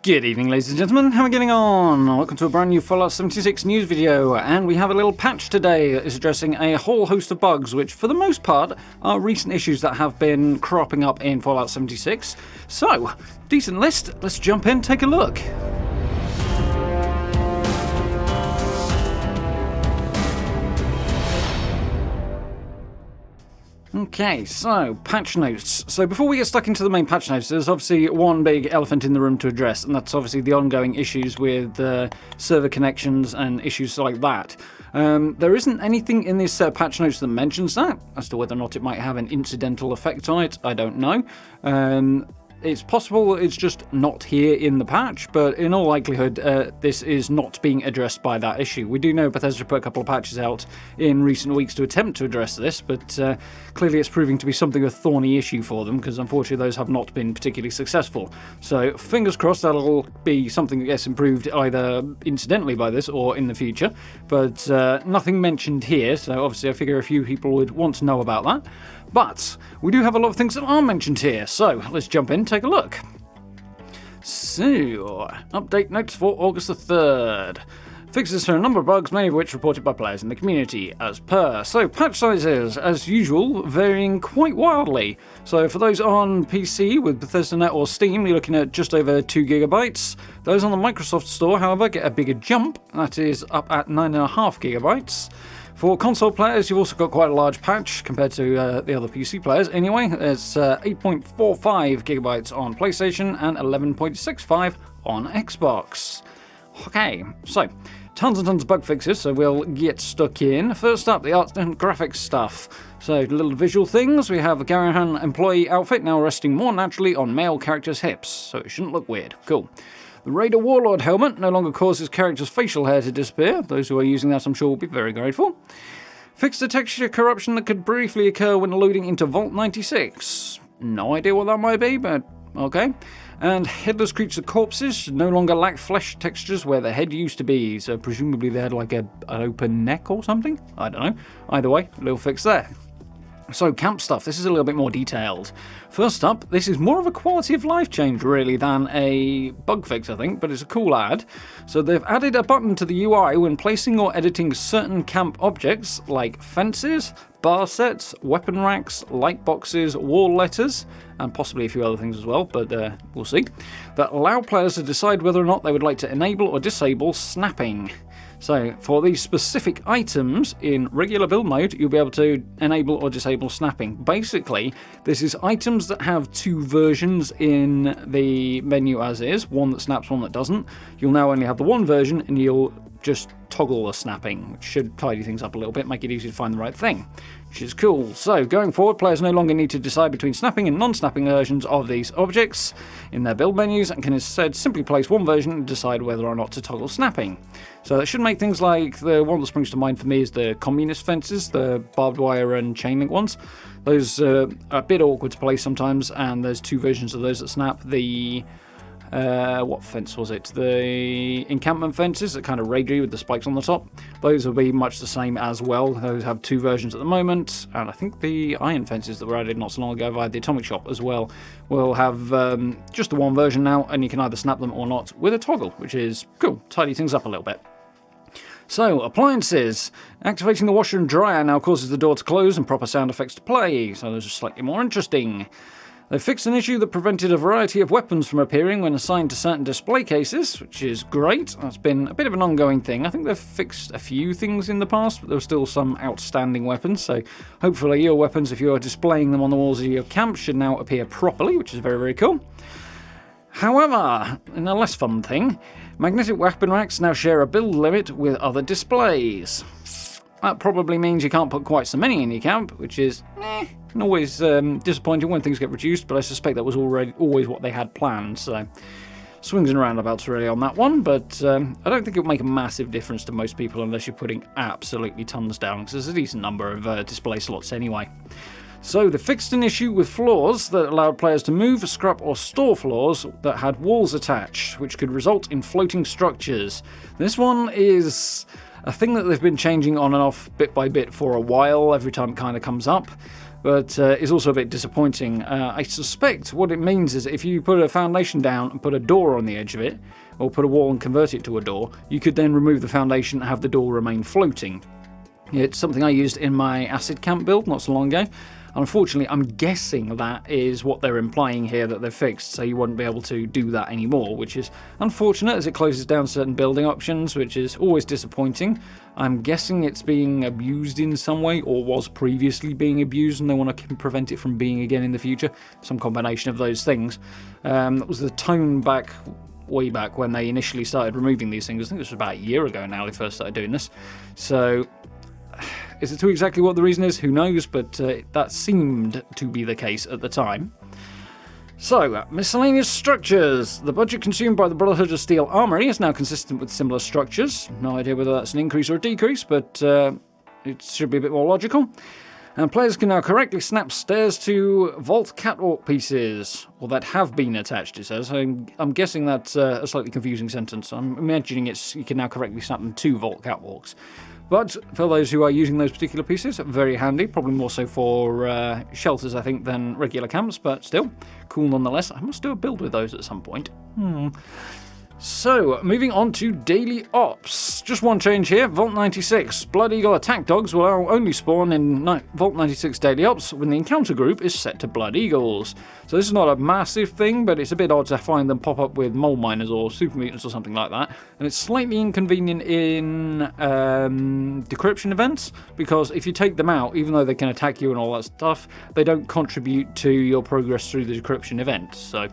Good evening, ladies and gentlemen, how are we getting on? Welcome to a brand new Fallout 76 news video, and we have a little patch today that is addressing a whole host of bugs, which for the most part are recent issues that have been cropping up in Fallout 76. So, decent list, let's jump in, take a look. Okay, so patch notes. So before we get stuck into the main patch notes, there's obviously one big elephant in the room to address, and that's obviously the ongoing issues with server connections and issues like that. There isn't anything in this set of patch notes that mentions that. As to whether or not it might have an incidental effect on it, I don't know. It's possible it's just not here in the patch, but in all likelihood, this is not being addressed by that issue. We do know Bethesda put a couple of patches out in recent weeks to attempt to address this, but clearly it's proving to be something of a thorny issue for them, because unfortunately those have not been particularly successful. So fingers crossed that'll be something that gets improved either incidentally by this or in the future, but nothing mentioned here, so obviously I figure a few people would want to know about that. But we do have a lot of things that are mentioned here, so let's jump in and take a look. So, update notes for August the 3rd. Fixes for a number of bugs, many of which reported by players in the community, as per. So, patch sizes, as usual, varying quite wildly. So, for those on PC with Bethesda Net or Steam, you're looking at just over 2 gigabytes. Those on the Microsoft Store, however, get a bigger jump. That is up at 9.5 gigabytes. For console players, you've also got quite a large patch compared to the other PC players. Anyway, it's 8.45 gigabytes on PlayStation and 11.65 on Xbox. Okay, so tons and tons of bug fixes, so we'll get stuck in. First up, the art and graphics stuff. So, little visual things. We have a Garahan employee outfit now resting more naturally on male characters' hips, so it shouldn't look weird. Cool. The Raider Warlord helmet no longer causes characters' facial hair to disappear. Those who are using that, I'm sure, will be very grateful. Fixed the texture corruption that could briefly occur when loading into Vault 96. No idea what that might be, but okay. And headless creature corpses should no longer lack flesh textures where the head used to be, so presumably they had like an open neck or something? I don't know. Either way, a little fix there. So, camp stuff. This is a little bit more detailed. First up, this is more of a quality of life change, really, than a bug fix, I think, but it's a cool add. So, they've added a button to the UI when placing or editing certain camp objects, like fences, bar sets, weapon racks, light boxes, wall letters, and possibly a few other things as well, but we'll see, that allow players to decide whether or not they would like to enable or disable snapping. So, for these specific items in regular build mode, you'll be able to enable or disable snapping. Basically, this is items that have two versions in the menu as is, one that snaps, one that doesn't. You'll now only have the one version, and you'll just toggle the snapping, which should tidy things up a little bit, make it easy to find the right thing, which is cool. So, going forward, players no longer need to decide between snapping and non-snapping versions of these objects in their build menus, and can instead simply place one version and decide whether or not to toggle snapping. So that should make things like, the one that springs to mind for me is the communist fences, the barbed wire and chain link ones. Those are a bit awkward to place sometimes, and there's two versions of those that snap. The what fence was it? The encampment fences that kind of radiate with the spikes on the top. Those will be much the same as well. Those have two versions at the moment, and I think the iron fences that were added not so long ago via the Atomic Shop as well will have just the one version now, and you can either snap them or not with a toggle, which is cool. Tidy things up a little bit. So, appliances. Activating the washer and dryer now causes the door to close and proper sound effects to play, so those are slightly more interesting. They fixed an issue that prevented a variety of weapons from appearing when assigned to certain display cases, which is great. That's been a bit of an ongoing thing. I think they've fixed a few things in the past, but there were still some outstanding weapons, so hopefully your weapons, if you're displaying them on the walls of your camp, should now appear properly, which is very, very cool. However, in a less fun thing, magnetic weapon racks now share a build limit with other displays. That probably means you can't put quite so many in your camp, which is always disappointing when things get reduced, but I suspect that was always what they had planned, so swings and roundabouts really on that one, but I don't think it will make a massive difference to most people unless you're putting absolutely tons down, because there's a decent number of display slots anyway. So they fixed an issue with floors that allowed players to move, scrap or store floors that had walls attached, which could result in floating structures. This one is a thing that they've been changing on and off bit by bit for a while, every time it kind of comes up. but is also a bit disappointing. I suspect what it means is if you put a foundation down and put a door on the edge of it, or put a wall and convert it to a door, you could then remove the foundation and have the door remain floating. It's something I used in my acid camp build not so long ago. Unfortunately, I'm guessing that is what they're implying here that they've fixed, so you wouldn't be able to do that anymore, which is unfortunate as it closes down certain building options, which is always disappointing. I'm guessing it's being abused in some way, or was previously being abused, and they want to prevent it from being again in the future. Some combination of those things. That was the tone way back when they initially started removing these things. I think this was about a year ago now they first started doing this. So is it to exactly what the reason is? Who knows, but that seemed to be the case at the time. So, miscellaneous structures. The budget consumed by the Brotherhood of Steel Armory is now consistent with similar structures. No idea whether that's an increase or a decrease, but it should be a bit more logical. And players can now correctly snap stairs to vault catwalk pieces, or that have been attached, it says. I'm guessing that's a slightly confusing sentence. I'm imagining you can now correctly snap them to vault catwalks. But for those who are using those particular pieces, very handy. Probably more so for shelters, I think, than regular camps, but still, cool nonetheless. I must do a build with those at some point. So, moving on to daily ops. Just one change here. Vault 96. Blood Eagle attack dogs will now only spawn in Vault 96 daily ops when the encounter group is set to Blood Eagles. So this is not a massive thing, but it's a bit odd to find them pop up with mole miners or super mutants or something like that. And it's slightly inconvenient in decryption events, because if you take them out, even though they can attack you and all that stuff, they don't contribute to your progress through the decryption event. So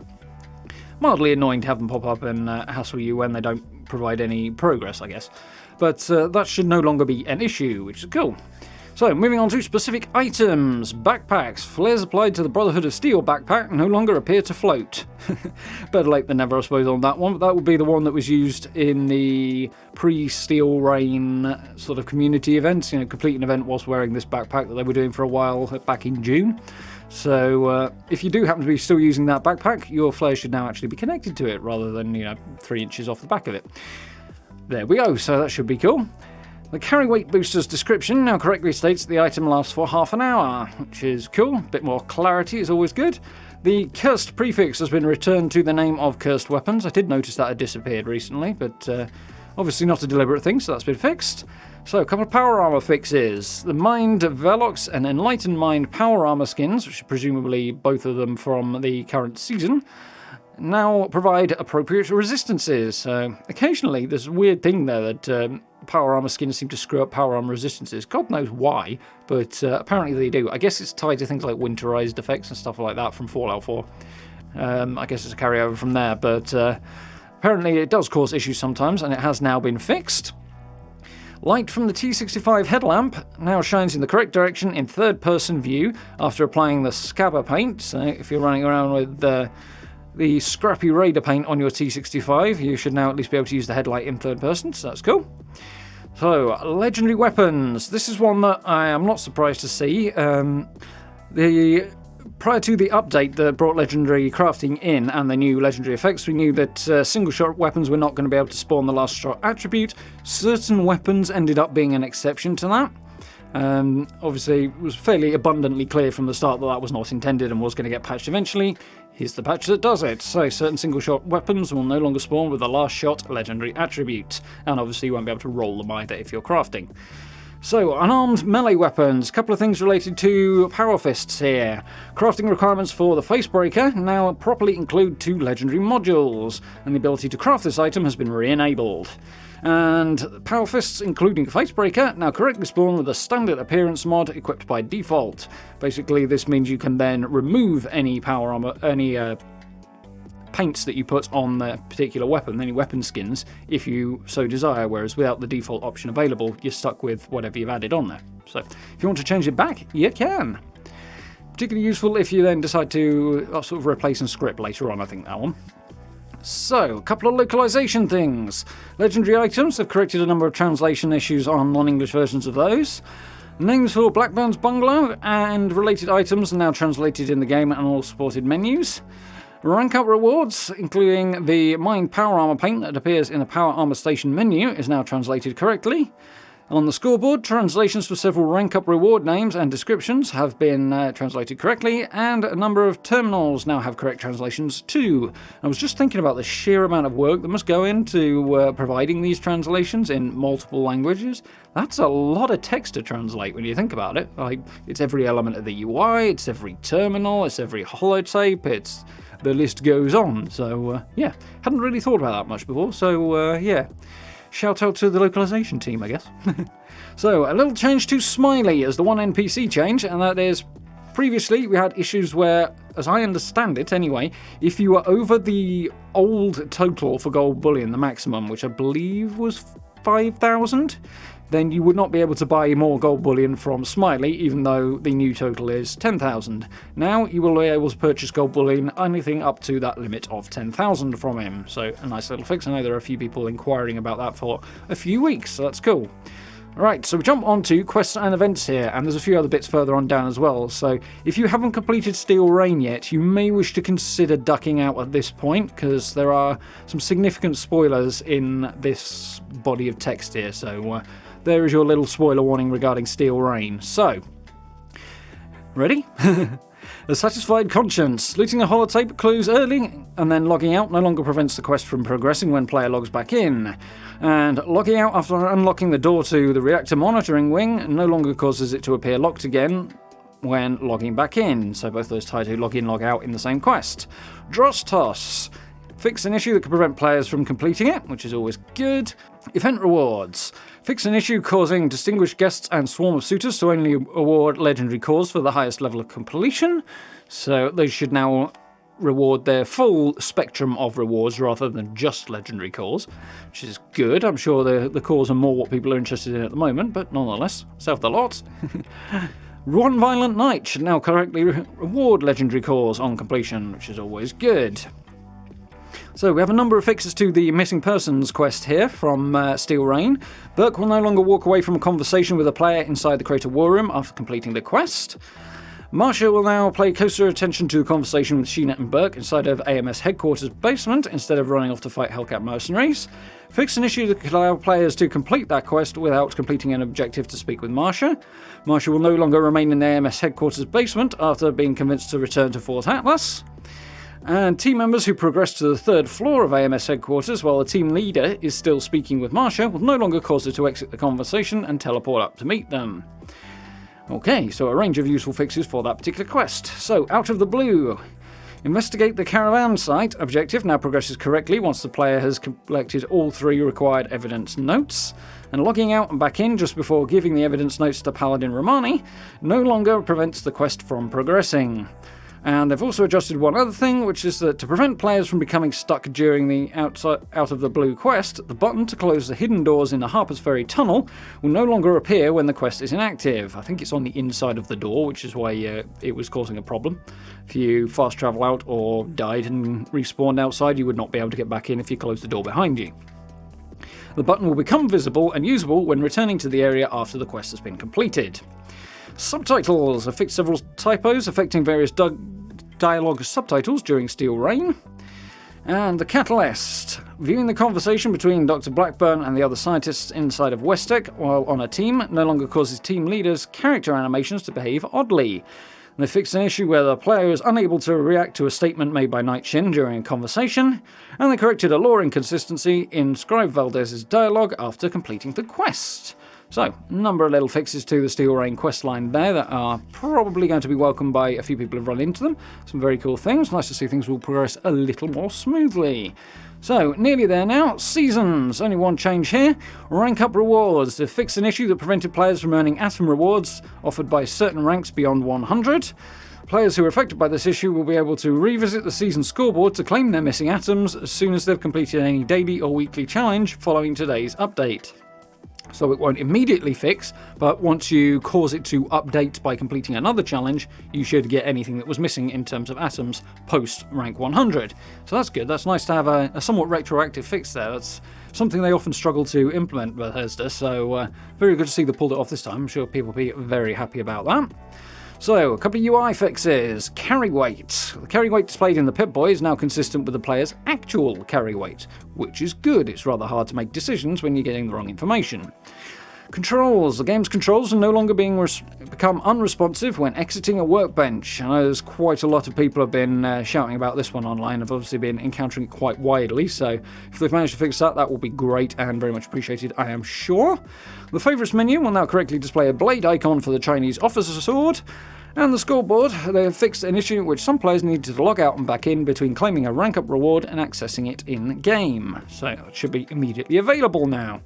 mildly annoying to have them pop up and hassle you when they don't provide any progress, I guess. But that should no longer be an issue, which is cool. So, moving on to specific items. Backpacks. Flares applied to the Brotherhood of Steel backpack no longer appear to float. Better late than never, I suppose, on that one. But that would be the one that was used in the pre-Steel Rain sort of community events. You know, complete an event whilst wearing this backpack that they were doing for a while back in June. So, if you do happen to be still using that backpack, your flare should now actually be connected to it, rather than, 3 inches off the back of it. There we go, so that should be cool. The carry weight booster's description now correctly states the item lasts for half an hour, which is cool. A bit more clarity is always good. The cursed prefix has been returned to the name of cursed weapons. I did notice that had disappeared recently, but obviously not a deliberate thing, so that's been fixed. So, a couple of power armor fixes. The Mind Velox and Enlightened Mind power armor skins, which are presumably both of them from the current season, now provide appropriate resistances. Occasionally, there's a weird thing there that power armor skins seem to screw up power armor resistances. God knows why, but apparently they do. I guess it's tied to things like winterized effects and stuff like that from Fallout 4. I guess it's a carryover from there, but apparently it does cause issues sometimes, and it has now been fixed. Light from the T65 headlamp now shines in the correct direction in third-person view after applying the Scabber paint. So if you're running around with the scrappy Raider paint on your T65, you should now at least be able to use the headlight in third person, so that's cool. So, legendary weapons. This is one that I am not surprised to see. Prior to the update that brought legendary crafting in and the new legendary effects, we knew that single-shot weapons were not going to be able to spawn the last shot attribute. Certain weapons ended up being an exception to that. Obviously, it was fairly abundantly clear from the start that that was not intended and was going to get patched eventually. Here's the patch that does it. So, certain single-shot weapons will no longer spawn with the last shot legendary attribute. And obviously, you won't be able to roll them either if you're crafting. So, unarmed melee weapons. A couple of things related to power fists here. Crafting requirements for the Facebreaker now properly include 2 legendary modules, and the ability to craft this item has been re-enabled. And power fists, including Facebreaker, now correctly spawn with a standard appearance mod equipped by default. Basically, this means you can then remove any power armor, any paints that you put on the particular weapon, any weapon skins, if you so desire, whereas without the default option available, you're stuck with whatever you've added on there. So, if you want to change it back, you can. Particularly useful if you then decide to sort of replace and script later on, I think, that one. So, a couple of localization things. Legendary items have corrected a number of translation issues on non-English versions of those. Names for Blackburn's Bungalow and related items are now translated in the game and all supported menus. Rank up rewards, including the Mind Power Armor paint that appears in the Power Armor Station menu, is now translated correctly. On the scoreboard, translations for several rank-up reward names and descriptions have been translated correctly, and a number of terminals now have correct translations too. I was just thinking about the sheer amount of work that must go into providing these translations in multiple languages. That's a lot of text to translate when you think about it. Like, it's every element of the UI, it's every terminal, it's every holotape, it's... the list goes on. So, yeah, hadn't really thought about that much before, so, yeah. Shout out to the localization team, I guess. So, a little change to Smiley as the one NPC change, and that is, previously we had issues where, as I understand it anyway, if you were over the old total for gold bullion, the maximum, which I believe was 5,000, then you would not be able to buy more gold bullion from Smiley, even though the new total is 10,000. Now you will be able to purchase gold bullion anything up to that limit of 10,000 from him. So a nice little fix. I know there are a few people inquiring about that for a few weeks, so that's cool. Right, so we jump on to quests and events here, and there's a few other bits further on down as well. So if you haven't completed Steel Rain yet, you may wish to consider ducking out at this point, because there are some significant spoilers in this body of text here. So there is your little spoiler warning regarding Steel Rain. So, ready? A satisfied conscience. Looting a holotape clues early and then logging out no longer prevents the quest from progressing when player logs back in. And logging out after unlocking the door to the reactor monitoring wing no longer causes it to appear locked again when logging back in. So both those tie to log in, log out in the same quest. Dross Toss. Fix an issue that can prevent players from completing it, which is always good. Event rewards. Fix an issue causing distinguished guests and swarm of suitors to only award legendary cores for the highest level of completion. So those should now reward their full spectrum of rewards rather than just legendary cores, which is good. I'm sure the cores are more what people are interested in at the moment, but nonetheless, self the lot. One Violent Night should now correctly reward legendary cores on completion, which is always good. So we have a number of fixes to the missing persons quest here from Steel Rain. Burke will no longer walk away from a conversation with a player inside the crater war room after completing the quest. Marsha will now pay closer attention to the conversation with Sheena and Burke inside of AMS headquarters basement instead of running off to fight Hellcat mercenaries. Fix an issue that could allow players to complete that quest without completing an objective to speak with Marsha. Marsha will no longer remain in the AMS headquarters basement after being convinced to return to Fort Atlas. And team members who progress to the third floor of AMS headquarters while the team leader is still speaking with Marsha will no longer cause her to exit the conversation and teleport up to meet them. Okay, so a range of useful fixes for that particular quest. So, out of the blue. Investigate the caravan site objective now progresses correctly once the player has collected all 3 required evidence notes. And logging out and back in just before giving the evidence notes to Paladin Romani no longer prevents the quest from progressing. And they've also adjusted one other thing, which is that to prevent players from becoming stuck during the out of the blue quest, the button to close the hidden doors in the Harper's Ferry tunnel will no longer appear when the quest is inactive. I think it's on the inside of the door, which is why it was causing a problem. If you fast travel out or died and respawned outside, you would not be able to get back in if you closed the door behind you. The button will become visible and usable when returning to the area after the quest has been completed. Subtitles have fixed several typos affecting various dialogue subtitles during Steel Rain. And the Catalyst. Viewing the conversation between Dr. Blackburn and the other scientists inside of Westec while on a team no longer causes team leaders' character animations to behave oddly. They fixed an issue where the player is unable to react to a statement made by Night Shin during a conversation, and they corrected a lore inconsistency in Scribe Valdez's dialogue after completing the quest. So, a number of little fixes to the Steel Rain questline there that are probably going to be welcomed by a few people who've run into them. Some very cool things. Nice to see things will progress a little more smoothly. So, nearly there now. Seasons. Only one change here. Rank up rewards. They've fixed an issue that prevented players from earning atom rewards offered by certain ranks beyond 100. Players who are affected by this issue will be able to revisit the season scoreboard to claim their missing atoms as soon as they've completed any daily or weekly challenge following today's update. So it won't immediately fix, but once you cause it to update by completing another challenge, you should get anything that was missing in terms of atoms post rank 100. So that's good. That's nice to have a somewhat retroactive fix there. That's something they often struggle to implement, Bethesda, so very good to see they pulled it off this time. I'm sure people will be very happy about that. So, a couple of UI fixes. Carry weight. The carry weight displayed in the Pip-Boy is now consistent with the player's actual carry weight, which is good. It's rather hard to make decisions when you're getting the wrong information. Controls. The game's controls are no longer become unresponsive when exiting a workbench. I know there's quite a lot of people have been shouting about this one online. I've obviously been encountering it quite widely, so if they've managed to fix that, that will be great and very much appreciated, I am sure. The favourites menu will now correctly display a blade icon for the Chinese officer's sword. And the scoreboard, they have fixed an issue which some players need to log out and back in between claiming a rank up reward and accessing it in-game. So it should be immediately available now.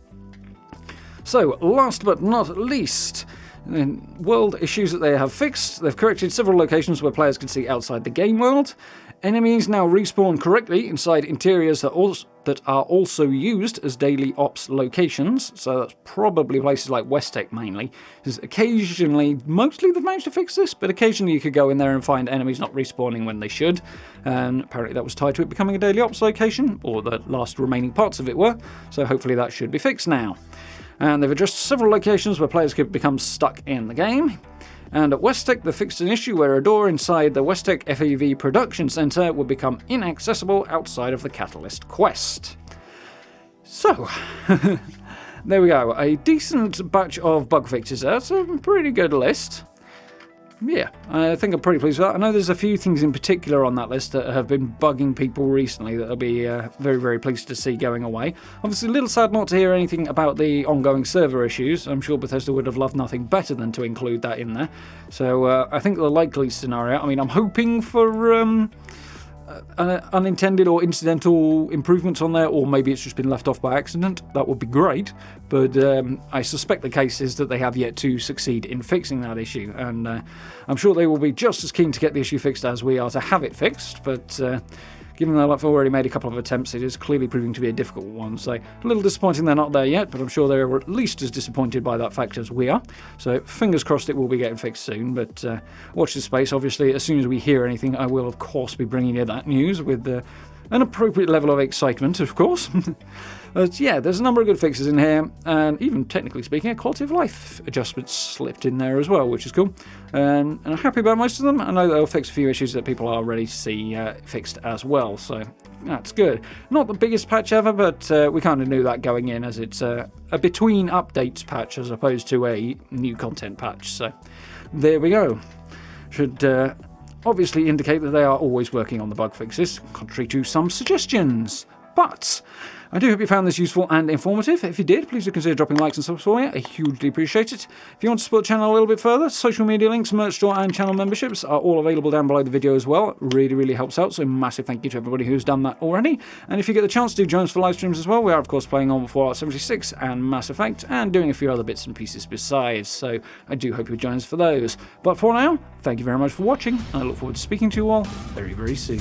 So, last but not least, world issues that they have fixed. They've corrected several locations where players can see outside the game world. Enemies now respawn correctly inside interiors that are also used as daily ops locations. So that's probably places like Westec mainly. Because occasionally, mostly they've managed to fix this, but occasionally you could go in there and find enemies not respawning when they should. And apparently that was tied to it becoming a daily ops location, or the last remaining parts of it were. So hopefully that should be fixed now. And they've addressed several locations where players could become stuck in the game. And at Westec, they fixed an issue where a door inside the Westec FAV Production Centre would become inaccessible outside of the Catalyst quest. So, there we go. A decent batch of bug fixes there. It's a pretty good list. Yeah, I think I'm pretty pleased with that. I know there's a few things in particular on that list that have been bugging people recently that I'll be very, very pleased to see going away. Obviously, a little sad not to hear anything about the ongoing server issues. I'm sure Bethesda would have loved nothing better than to include that in there. So I think the likely scenario, I mean, I'm hoping for unintended or incidental improvements on there, or maybe it's just been left off by accident. That would be great, but I suspect the case is that they have yet to succeed in fixing that issue, and I'm sure they will be just as keen to get the issue fixed as we are to have it fixed, but given that I've already made a couple of attempts, it is clearly proving to be a difficult one. So a little disappointing they're not there yet, but I'm sure they're at least as disappointed by that fact as we are. So fingers crossed it will be getting fixed soon, but watch this space. Obviously, as soon as we hear anything, I will, of course, be bringing you that news with an appropriate level of excitement, of course. But yeah, there's a number of good fixes in here, and even technically speaking, a quality of life adjustment slipped in there as well, which is cool. And I'm happy about most of them. I know they'll fix a few issues that people are ready to see fixed as well, so that's good. Not the biggest patch ever, but we kind of knew that going in, as it's a between updates patch as opposed to a new content patch. So there we go. Should obviously indicate that they are always working on the bug fixes, contrary to some suggestions. But I do hope you found this useful and informative. If you did, please do consider dropping likes and subs for me. I hugely appreciate it. If you want to support the channel a little bit further, social media links, merch store and channel memberships are all available down below the video as well. It really, really helps out, so massive thank you to everybody who's done that already. And if you get the chance, do join us for live streams as well. We are, of course, playing on Fallout 76 and Mass Effect and doing a few other bits and pieces besides, so I do hope you'll join us for those. But for now, thank you very much for watching, and I look forward to speaking to you all very, very soon.